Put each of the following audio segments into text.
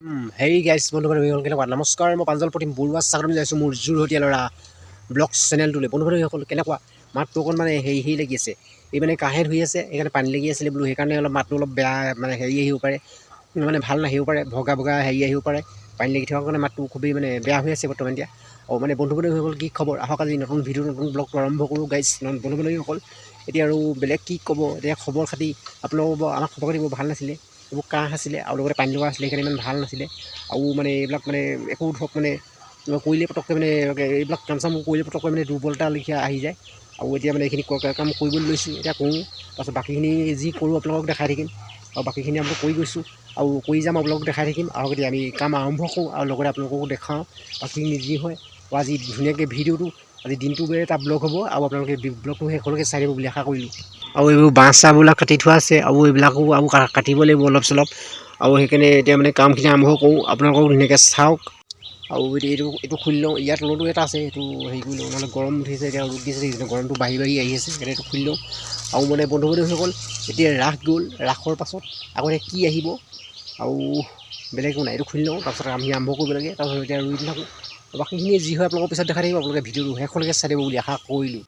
হেৰি গাইজ বন্ধুবান্ধৱীসকল কেনেকুৱা নমস্কাৰ। মই প্ৰাঞ্জল প্ৰতিম বৰুৱা স্বাগতম জনাইছোঁ মোৰ যোৰহতীয়া ল'ৰা ব্লগ চেনেলটোলৈ। বন্ধুবান্ধৱীসকল কেনেকুৱা মাতটো অকণ মানে হেৰি লাগি আছে, এই মানে কাহে ধুই আছে, সেইকাৰণে পানী লাগি আছিলে বোলো, সেইকাৰণে অলপ মাতটো অলপ বেয়া মানে হেৰি আহিব পাৰে, মানে ভাল নাহিব পাৰে, ভগা ভগা হেৰি আহিব পাৰে, পানী লাগি থকাৰ কাৰণে মাতটো খুবেই মানে বেয়া হৈ আছে বৰ্তমান এতিয়া। আৰু মানে বন্ধুবান্ধৱীসকল কি খবৰ, আহক আজি নতুন ভিডিঅ' নতুন ব্লগটো আৰম্ভ কৰোঁ গাইজ। বন্ধুবান্ধৱীসকল এতিয়া আৰু বেলেগ কি ক'ব, এতিয়া খবৰ খাতি আপোনালোকৰ আমাক খবৰ খাতি ভাল নাছিলে, এইবোৰ কাহ আছিলে আৰু লগতে পানী লগা আছিলে, সেইকাৰণে ইমান ভাল নাছিলে। আৰু মানে এইবিলাক মানে একো ধৰক মানে কৰিলে পটককৈ মানে এইবিলাক কাম চাম কৰিলে পটককৈ মানে দুৰ্বলতা লেখীয়া আহি যায়। আৰু এতিয়া মানে এইখিনি কাম কৰিবলৈ লৈছোঁ, এতিয়া কৰোঁ, তাৰপাছত বাকীখিনি যি কৰোঁ আপোনালোকক দেখাই থাকিম, আৰু বাকীখিনি আপোনালোক কৰি গৈছোঁ আৰু কৰি যাম, আপোনালোকক দেখাই থাকিম। আৰু এতিয়া আমি কাম আৰম্ভ কৰোঁ আৰু লগতে আপোনালোককো দেখাওঁ বাকীখিনি যি হয়। আৰু আজি ধুনীয়াকৈ ভিডিঅ'টো আজি দিনটো এটা ব্লগ হ'ব, আৰু আপোনালোকে ব্লগটো শেষলৈকে চাই দিব বুলি আশা কৰিলোঁ। আৰু এইবোৰ বাঁহ চাহবিলাক কাটি থোৱা আছে, আৰু এইবিলাকো আৰু কাটিব লাগিব অলপ চলপ, আৰু সেইকাৰণে এতিয়া মানে কামখিনি আৰম্ভ কৰোঁ, আপোনালোকক ধুনীয়াকৈ চাওক। আৰু এইটো খুলি লওঁ, ইয়াত তলতো এটা আছে, সেইটো হেৰি কৰি লওঁ, নহ'লে গৰম উঠিছে, এতিয়া ৰ'দ দিছে, গৰমটো বাঢ়ি বাঢ়ি আহি আছে, সেইকাৰণে এইটো খুলি লওঁ। আৰু মানে বন্ধুবান্ধৱীসকল এতিয়া ৰাস গ'ল, ৰাসৰ পাছত আকৌ কি আহিব আৰু বেলেগ একো নাই, এইটো খুলি লওঁ, তাৰপাছত আমি আৰম্ভ কৰিব লাগে। তাৰপাছত এতিয়া ৰুই নাথাকোঁ, বাকীখিনি যি হয় আপোনালোকৰ পিছত দেখাই থাকিব, আপোনালোকে ভিডিঅ'টো শেষলৈকে চাই দিব বুলি আশা কৰিলোঁ।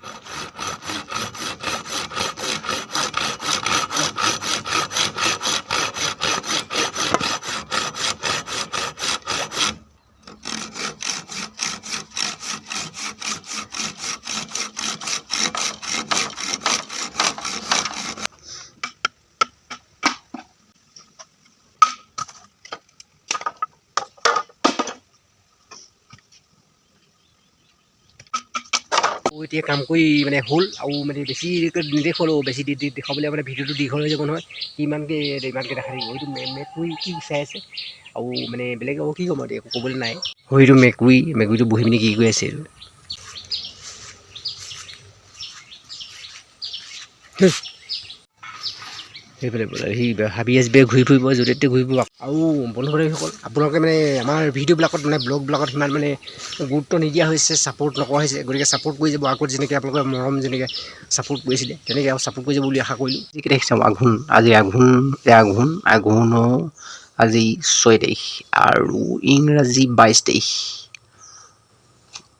এতিয়া কাম কৰি মানে হ'ল, আৰু মানে বেছি নেদেখুৱালোঁ, বেছি দেখাবলৈ মানে ভিডিঅ'টো দীঘল হৈ যাব নহয়, ইমানকৈ দেখাই থাকিব। এইটো মেকুৰী কি চাই আছে, আৰু মানে বেলেগ আৰু কি ক'ম, এতিয়া একো ক'বলৈ নাই। সেইটো মেকুৰীটো বহি পিনি কি কৰি আছে, সেইফালে সি হাবি আজবে ঘূৰি ফুৰিব, য'তে ত'তে ঘূৰি ফুৰিব। আৰু বন্ধুবান্ধৱীসকল আপোনালোকে মানে আমাৰ ভিডিঅ'বিলাকত মানে ব্লগবিলাকত সিমান মানে গুৰুত্ব নিদিয়া হৈছে, ছাপোৰ্ট নকৰা হৈছে, গতিকে ছাপোৰ্ট কৰি যাব। আগত যেনেকৈ আপোনালোকে মৰম যেনেকৈ ছাপোৰ্ট কৰিছিলে, তেনেকৈ আৰু ছাপোৰ্ট কৰি যাব বুলি আশা কৰিলোঁ। যিকেইটা দেখিছোঁ আঘোণ, আজি আঘোণৰ আজি 6 তাৰিখ আৰু ইংৰাজী 22 তাৰিখ,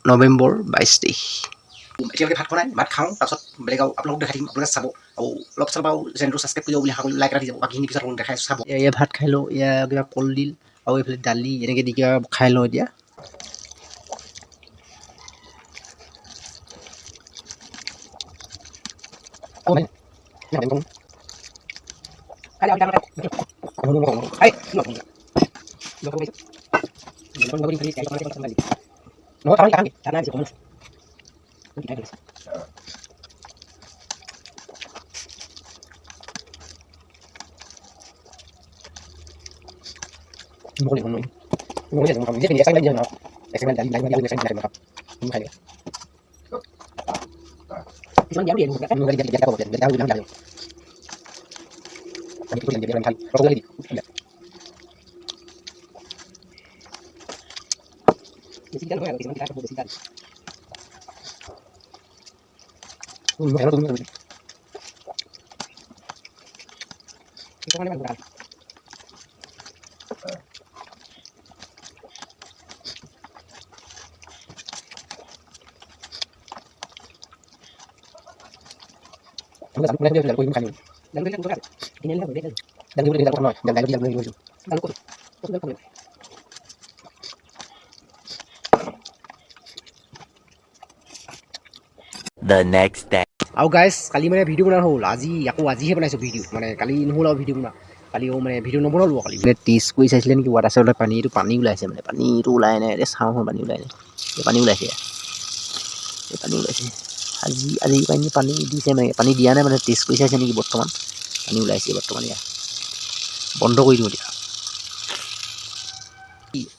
নৱেম্বৰ 22 তাৰিখ। এতিয়ালৈকে ভাত খোৱা নাই, ভাত খাওঁ, তাৰপাছত বেলেগ আৰু আপোনালোকক দেখাই দিম, আপোনালোকে চাব, আৰু অলপ চলপ আৰু চেনেলটো ছাবস্ক্ৰাইব কৰি যাব বুলি আশা কৰিলোঁ, লাইক এটা দি যাব, বাকীখিনি পিছত আপোনালোক দেখাই চাব। এয়া ভাত খাই লওঁ, এয়া কিবা কলডিল আৰু এইফালে দালি, এনেকৈ দি কিবা খাই লওঁ এতিয়া। The next day. আৰু গাইজ কালি মানে ভিডিঅ' বনোৱা হ'ল, আজিহে বনাইছোঁ ভিডিঅ', মানে কালি নহ'ল আৰু ভিডিঅ' বনোৱা, কালিও মানে ভিডিঅ' নবনালোঁ। কালি মানে টেষ্ট কৰি চাইছিলে নেকি ৱাটাৰ চাউলৰ পানী ওলাইছে, মানে পানীটো ওলাই নাই, এতিয়া চাওঁ পানী ওলাই নাই, পানী ওলাইছে, পানী ওলাইছে। আজি পানী দিছে, মানে পানী দিয়া নাই, মানে টেষ্ট কৰি চাইছে নেকি, বৰ্তমান পানী ওলাইছে বৰ্তমান। ইয়াত বন্ধ কৰি দিওঁ এতিয়া।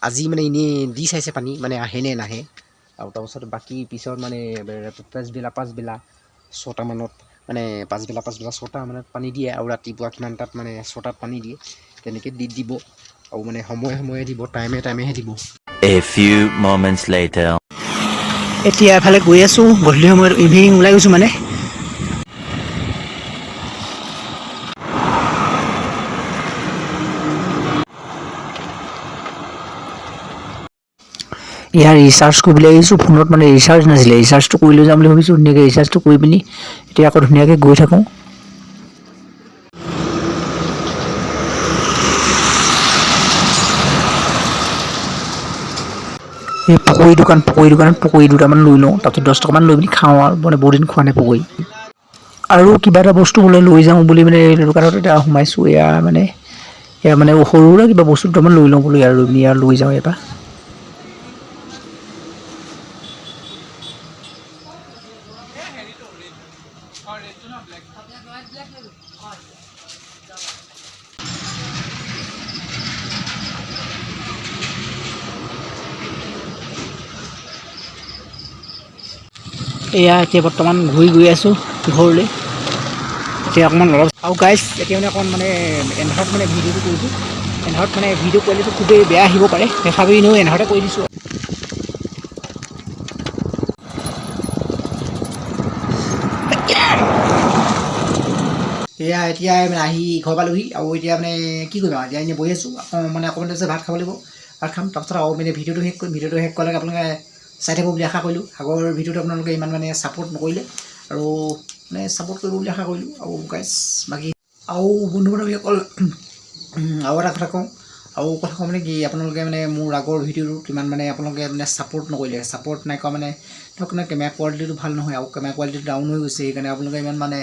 আজি মানে এনেই দি চাইছে পানী, মানে আহেনে নাহে, আৰু তাৰপাছত বাকী পিছত মানে পাছবেলা 6টামানত, মানে পাছবেলা 6টামানত পানী দিয়ে, আৰু ৰাতিপুৱা কিমানটাত মানে 6টাত পানী দিয়ে, তেনেকৈ দিব, আৰু মানে সময়ে দিব, টাইমেহে দিব। A few moments later. এতিয়া এফালে গৈ আছোঁ, গধূলি সময়ত ইভিনিং ওলাই গৈছোঁ মানে। ইয়াৰ ৰিচাৰ্জ কৰিবলৈ আহিছোঁ ফোনত মানে ৰিচাৰ্জ নাছিলে ৰিচাৰ্জটো কৰি লৈ যাম বুলি ভাবিছোঁ ধুনীয়াকৈ ৰিচাৰ্জটো কৰি পিনি এতিয়া আকৌ ধুনীয়াকৈ গৈ থাকোঁ এই পকৰি দোকানত পকৰি দুটামান লৈ লওঁ তাৰপিছত 10 টকামান লৈ পিনি খাওঁ আৰু মানে বহুত দিন খোৱা নাই পকৰি আৰু কিবা এটা বস্তু বোলে লৈ যাওঁ বুলি মানে এই দোকানত এতিয়া সোমাইছোঁ এয়া মানে সৰু সুৰা কিবা বস্তু দুটামান লৈ লওঁ বুলি আৰু লৈ যাওঁ এবাৰ এয়া এতিয়া বৰ্তমান গৈ আছোঁ ঘৰলৈ এতিয়া অকণমান অলপ আৰু গাইজ এতিয়া মানে অকণ মানে এন্ধাৰত মানে ভিডিঅ'টো কৰিছোঁ এন্ধাৰত মানে ভিডিঅ' কোৱালিটিটো খুবেই বেয়া আহিব পাৰে তথাপি এনেও এন্ধাৰতে কৰি দিছোঁ এয়া এতিয়া মানে আহি ঘৰ পালোহি আৰু এতিয়া মানে কি কৰিম আৰু এতিয়া এনেই বহি আছোঁ মানে অকণমান তাৰপিছত ভাত খাব লাগিব ভাত খাম তাৰপিছত আৰু মানে ভিডিঅ'টো শেষ কৰিম ভিডিঅ'টো শেষ কৰালৈকে আপোনালোকে চাই থাকিব বুলি আশা কৰিলোঁ আগৰ ভিডিঅ'টো আপোনালোকে ইমান মানে ছাপোৰ্ট নকৰিলে আৰু মানে ছাপোৰ্ট কৰিব বুলি আশা কৰিলোঁ আৰু গাইজ বাকী আৰু বন্ধু বান্ধৱীসকল আৰু এটা কথা কওঁ মানে কি আপোনালোকে মানে মোৰ আগৰ ভিডিঅ'টোত ইমান মানে আপোনালোকে মানে ছাপোৰ্ট নকৰিলে ছাপোৰ্ট নাই কৰা মানে ধৰক মানে কেমেৰা কোৱালিটিটো ভাল নহয় আৰু কেমেৰা কোৱালিটিটো ডাউন হৈ গৈছে সেইকাৰণে আপোনালোকে ইমান মানে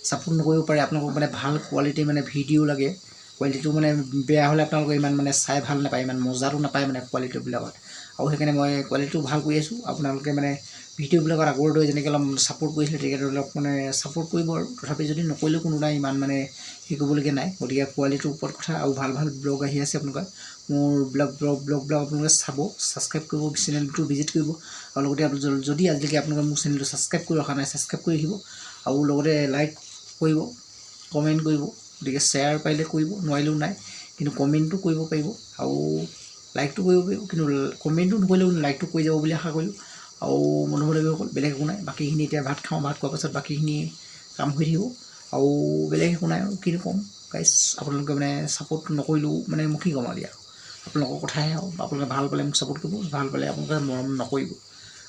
ছাপোৰ্ট নকৰিব পাৰে আপোনালোকক মানে ভাল কোৱালিটি মানে ভিডিঅ' লাগে কোৱালিটিটো মানে বেয়া হ'লে আপোনালোকে ইমান মানে চাই ভাল নাপায় ইমান মজাটো নাপায় মানে কোৱালিটিবিলাকত আৰু সেইকাৰণে মই কোৱালিটিটো ভাল কৰি আছোঁ আপোনালোকে মানে ভিডিঅ'বিলাকত আগৰ দৰে যেনেকৈ অলপ ছাপোৰ্ট কৰিছিলে তেনেকৈ অলপ মানে ছাপোৰ্ট কৰিব আৰু তথাপি যদি নকৰিলেও কোনো নাই ইমান মানে হেৰি কৰিবলগীয়া নাই গতিকে কোৱালিটিৰ ওপৰত কথা আৰু ভাল ব্লগ আহি আছে আপোনালোকে মোৰ ব্লগবিলাক আপোনালোকে চাব ছাবস্ক্ৰাইব কৰিব চেনেলটো ভিজিট কৰিব আৰু লগতে যদি আজিলৈকে আপোনালোকে মোৰ চেনেলটো ছাবস্ক্ৰাইব কৰি ৰখা নাই ছাবস্ক্ৰাইব কৰি ৰাখিব আৰু লগতে লাইক কৰিব কমেণ্ট কৰিব গতিকে শ্বেয়াৰ পাৰিলে কৰিব নোৱাৰিলেও নাই কিন্তু কমেণ্টটো কৰিব পাৰিব আৰু লাইকটো কৰিব পাৰিব কিন্তু কমেণ্টটো নকৰিলেও লাইকটো কৰি যাব বুলি আশা কৰিলোঁ আৰু বন্ধু বান্ধৱীসকল বেলেগ একো নাই বাকীখিনি এতিয়া ভাত খাওঁ ভাত খোৱাৰ পাছত বাকীখিনি কাম হৈ থাকিব আৰু বেলেগ একো নাই আৰু কিনো ক'ম গাইজ আপোনালোকে মানে ছাপোৰ্ট নকৰিলেও মানে মোক কি ক'ম আৰু দিয়া আপোনালোকৰ কথাহে আৰু আপোনালোকে ভাল পালে মোক ছাপোৰ্ট কৰিব ভাল পালে আপোনালোকে মৰম নকৰিব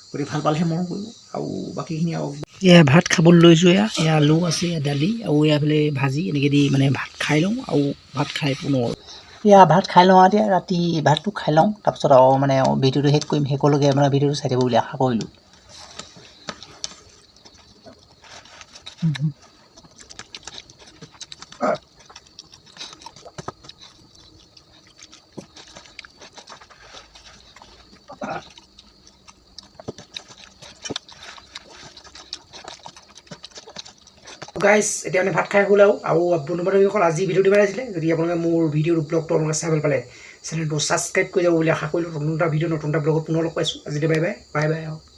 গতিকে ভাল পালেহে মৰম কৰিব আৰু বাকীখিনি আৰু এয়া ভাত খাবলৈ লৈছোঁ এয়া আলু আছে এয়া দালি আৰু এয়াফালে ভাজি এনেকৈ দি মানে ভাত খাই লওঁ আৰু ভাত খাই পুনৰ এয়া ভাত খাই লওঁ আৰু এতিয়া ৰাতি ভাতটো খাই লওঁ তাৰপিছত আৰু মানে ভিডিঅ'টো শেষ কৰিম শেষলৈকে মানে ভিডিঅ'টো চাই থাকিব বুলি আশা কৰিলোঁ গাইজ এতিয়া মানে ভাত খাই হ'ল আৰু বন্ধু বান্ধৱীসকল আজি ভিডিঅ'টো বনাইছিলে যদি আপোনালোকে মোৰ ভিডিঅ'ৰ ব্লগটো আপোনালোকে চাই ভাল পালে চেনেলটো ছাবস্ক্ৰাইব কৰি যাব বুলি আশা কৰিলোঁ নতুন এটা ভিডিঅ' নতুন এটা ব্লগত পুনৰ লগ পাইছোঁ আজিলৈ বাই বাই আৰু